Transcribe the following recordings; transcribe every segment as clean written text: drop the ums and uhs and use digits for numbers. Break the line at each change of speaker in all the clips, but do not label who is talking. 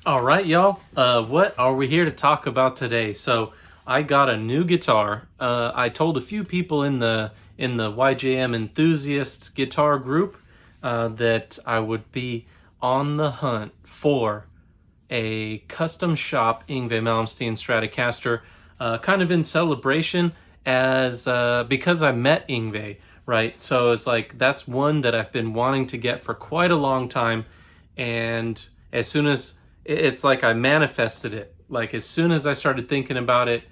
All right, y'all. What are we here to talk about today? So I got a new guitar. I told a few people in the YJM enthusiasts guitar group that I would be on the hunt for a custom shop Yngwie Malmsteen Stratocaster, kind of in celebration as because I met Yngwie, right? So it's like that's one that I've been wanting to get for quite a long time, and as soon as it's like I manifested it, like as soon as I started thinking about it,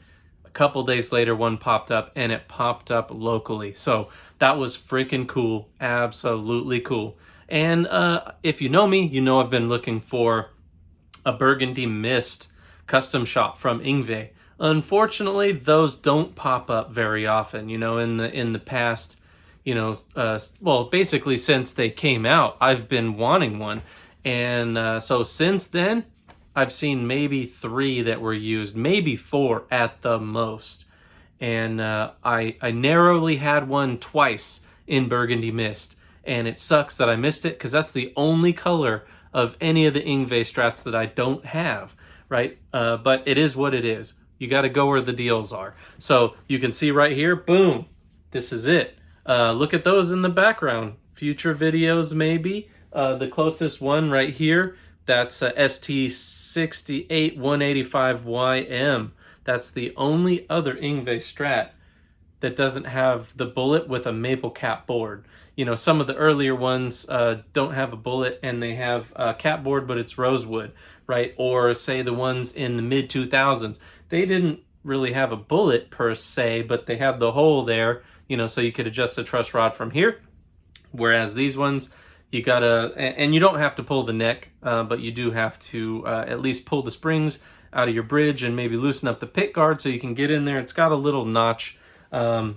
a couple days later one popped up, and it popped up locally. So that was freaking cool, absolutely cool. And if you know me, you know I've been looking for a burgundy mist custom shop from Yngwie. Unfortunately, those don't pop up very often. You know, in the past, you know, well, basically since they came out, I've been wanting one, and so since then, I've seen maybe 3 that were used, maybe 4 at the most. And I narrowly had one twice in burgundy mist, and it sucks that I missed it because that's the only color of any of the Yngwie Strats that I don't have, right? But it is what it is. You got to go where the deals are. So you can see right here, boom, this is it. Look at those in the background. Future videos, maybe. The closest one right here, that's ST68-185YM. That's the only other Yngwie Strat that doesn't have the bullet with a maple cap board. You know, some of the earlier ones don't have a bullet and they have a cap board, but it's rosewood, right? Or say the ones in the mid 2000s, they didn't really have a bullet per se, but they had the hole there, you know, so you could adjust the truss rod from here. Whereas these ones, you gotta, and you don't have to pull the neck, but you do have to at least pull the springs out of your bridge and maybe loosen up the pick guard so you can get in there. It's got a little notch.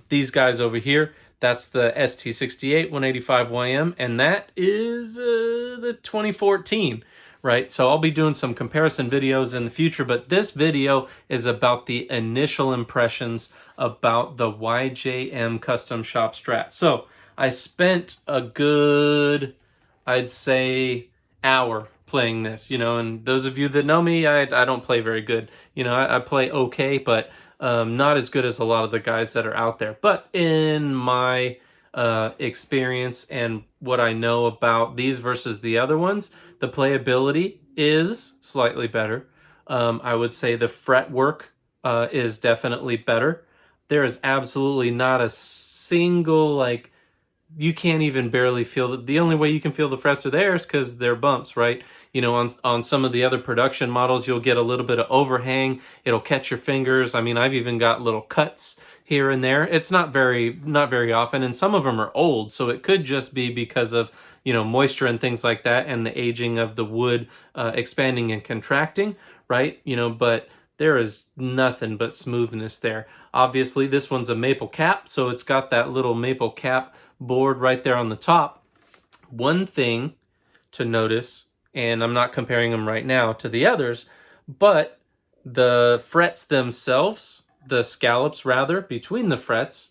These guys over here, that's the ST68-185YM, and that is the 2014, right? So I'll be doing some comparison videos in the future, but this video is about the initial impressions about the YJM Custom Shop Strat. So I spent a good, I'd say, hour playing this, you know, and those of you that know me, I don't play very good. You know, I play okay, but not as good as a lot of the guys that are out there. But in my experience and what I know about these versus the other ones, the playability is slightly better. I would say the fretwork is definitely better. There is absolutely not a single, like, you can't even barely feel that. The only way you can feel the frets are there is because they're bumps, right? You know, on some of the other production models, you'll get a little bit of overhang. It'll catch your fingers. I mean, I've even got little cuts here and there. It's not very often, and some of them are old, so it could just be because of, you know, moisture and things like that, and the aging of the wood expanding and contracting, right? You know, but there is nothing but smoothness there. Obviously, this one's a maple cap, so it's got that little maple cap board right there on the top. One thing to notice, and I'm not comparing them right now to the others, but the frets themselves, the scallops rather, between the frets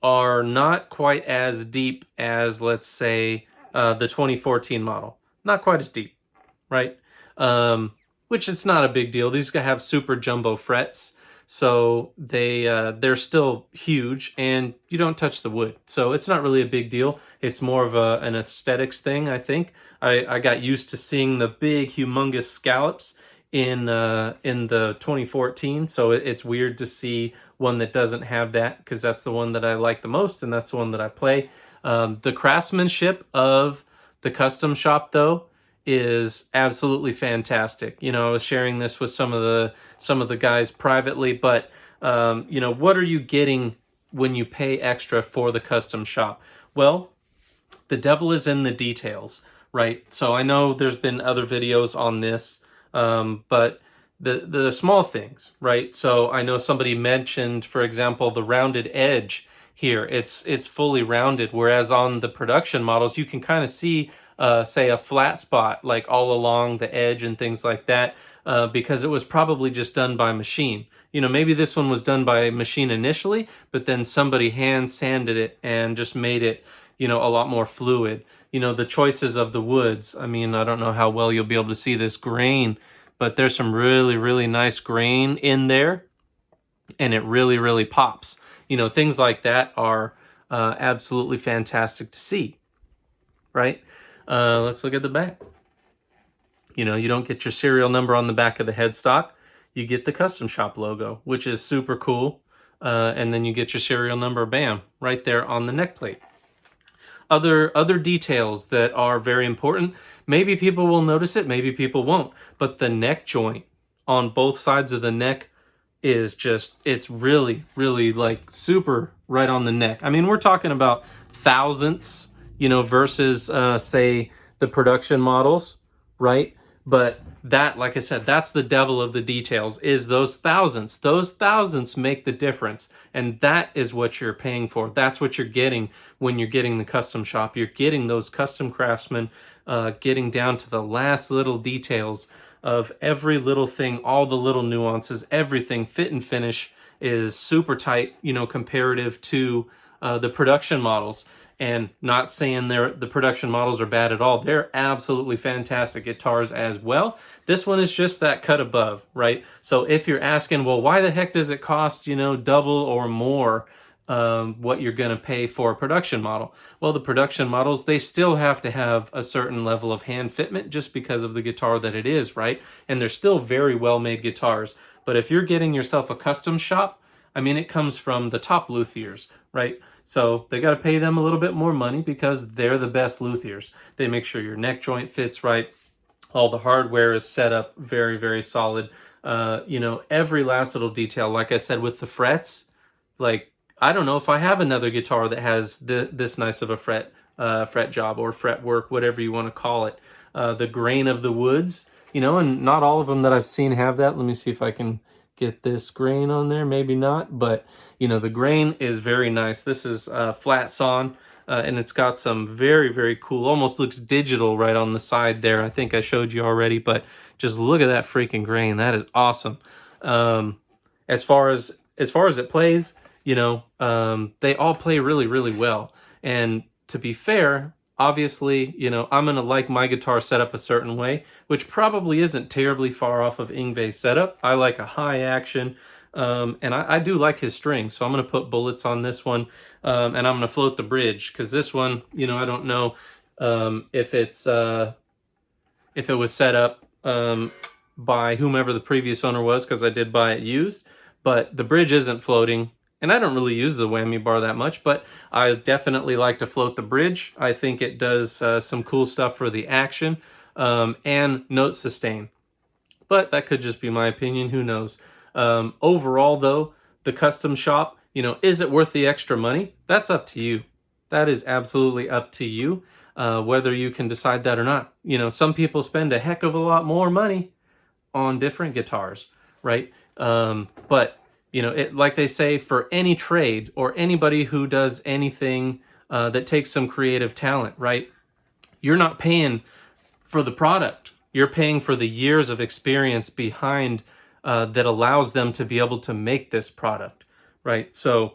are not quite as deep as, let's say, the 2014 model. Not quite as deep, right? Which it's not a big deal. These guys have super jumbo frets, so they're still huge, and you don't touch the wood, so it's not really a big deal. It's more of an aesthetics thing, I think. I got used to seeing the big, humongous scallops in the 2014, so it's weird to see one that doesn't have that, because that's the one that I like the most, and that's the one that I play. The craftsmanship of the custom shop, though, is absolutely fantastic. You know, I was sharing this with some of the guys privately, but you know, what are you getting when you pay extra for the custom shop? Well, the devil is in the details, right? So I know there's been other videos on this, but the small things, right? So I know somebody mentioned, for example, the rounded edge here. It's fully rounded, whereas on the production models, you can kind of see say a flat spot like all along the edge and things like that, because it was probably just done by machine. You know, maybe this one was done by machine initially, but then somebody hand sanded it and just made it, you know, a lot more fluid. You know, the choices of the woods. I mean, I don't know how well you'll be able to see this grain, but there's some really, really nice grain in there, and it really, really pops. You know, things like that are absolutely fantastic to see, right? Let's look at the back. You know, you don't get your serial number on the back of the headstock. You get the custom shop logo, which is super cool. And then you get your serial number, bam, right there on the neck plate. Other details that are very important. Maybe people will notice it, maybe people won't. But the neck joint on both sides of the neck is just, it's really, really like super right on the neck. I mean, we're talking about thousandths, you know, versus say the production models, right? But that, like I said, that's the devil of the details, is those thousandths. Those thousandths make the difference. And that is what you're paying for. That's what you're getting when you're getting the custom shop. You're getting those custom craftsmen, getting down to the last little details of every little thing, all the little nuances, everything. Fit and finish is super tight, you know, comparative to the production models. And not saying the production models are bad at all. They're absolutely fantastic guitars as well. This one is just that cut above, right? So if you're asking, well, why the heck does it cost, you know, double or more what you're going to pay for a production model? Well, the production models, they still have to have a certain level of hand fitment just because of the guitar that it is, right? And they're still very well-made guitars. But if you're getting yourself a custom shop, I mean, it comes from the top luthiers, right? So they got to pay them a little bit more money because they're the best luthiers. They make sure your neck joint fits right. All the hardware is set up very, very solid. You know, every last little detail, like I said, with the frets, like, I don't know if I have another guitar that has this nice of a fret job or fret work, whatever you want to call it. The grain of the woods, you know, and not all of them that I've seen have that. Let me see if I can get this grain on there, maybe not, but you know, the grain is very nice. This is flat sawn, and it's got some very, very cool, almost looks digital right on the side there. I think I showed you already, but just look at that freaking grain. That is awesome. As far as it plays, you know, they all play really, really well. And to be fair, obviously, you know, I'm going to like my guitar set up a certain way, which probably isn't terribly far off of Yngwie's setup. I like a high action, and I do like his strings, so I'm going to put bullets on this one, and I'm going to float the bridge, because this one, you know, I don't know if it was set up by whomever the previous owner was, because I did buy it used, but the bridge isn't floating. And I don't really use the whammy bar that much, but I definitely like to float the bridge. I think it does some cool stuff for the action and note sustain. But that could just be my opinion, who knows. Overall, though, the custom shop, you know, is it worth the extra money? That's up to you. That is absolutely up to you, whether you can decide that or not. You know, some people spend a heck of a lot more money on different guitars, right? But you know, like they say, for any trade or anybody who does anything that takes some creative talent, right? You're not paying for the product. You're paying for the years of experience behind that allows them to be able to make this product, right? So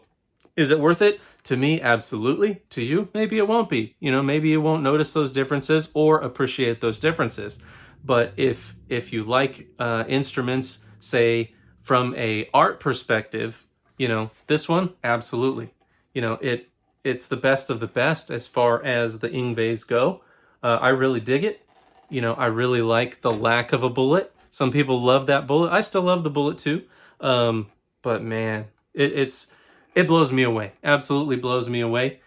is it worth it? To me, absolutely. To you, maybe it won't be. You know, maybe you won't notice those differences or appreciate those differences. But if you like instruments, say, from a art perspective, you know, this one, absolutely. You know, it's the best of the best as far as the Yngwies go. I really dig it. You know, I really like the lack of a bullet. Some people love that bullet. I still love the bullet too. But man, it blows me away. Absolutely blows me away.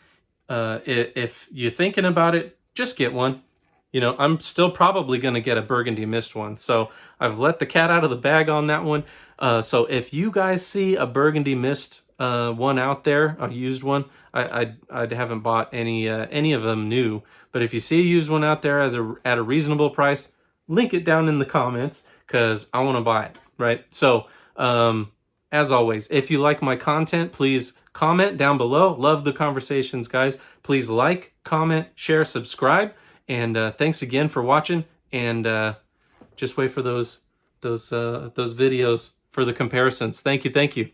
If you're thinking about it, just get one. You know, I'm still probably going to get a burgundy mist one. So I've let the cat out of the bag on that one. So if you guys see a burgundy mist one out there, a used one, I haven't bought any of them new. But if you see a used one out there at a reasonable price, link it down in the comments, because I want to buy it, right? So as always, if you like my content, please comment down below. Love the conversations, guys. Please like, comment, share, subscribe. And thanks again for watching, and just wait for those videos for the comparisons. Thank you.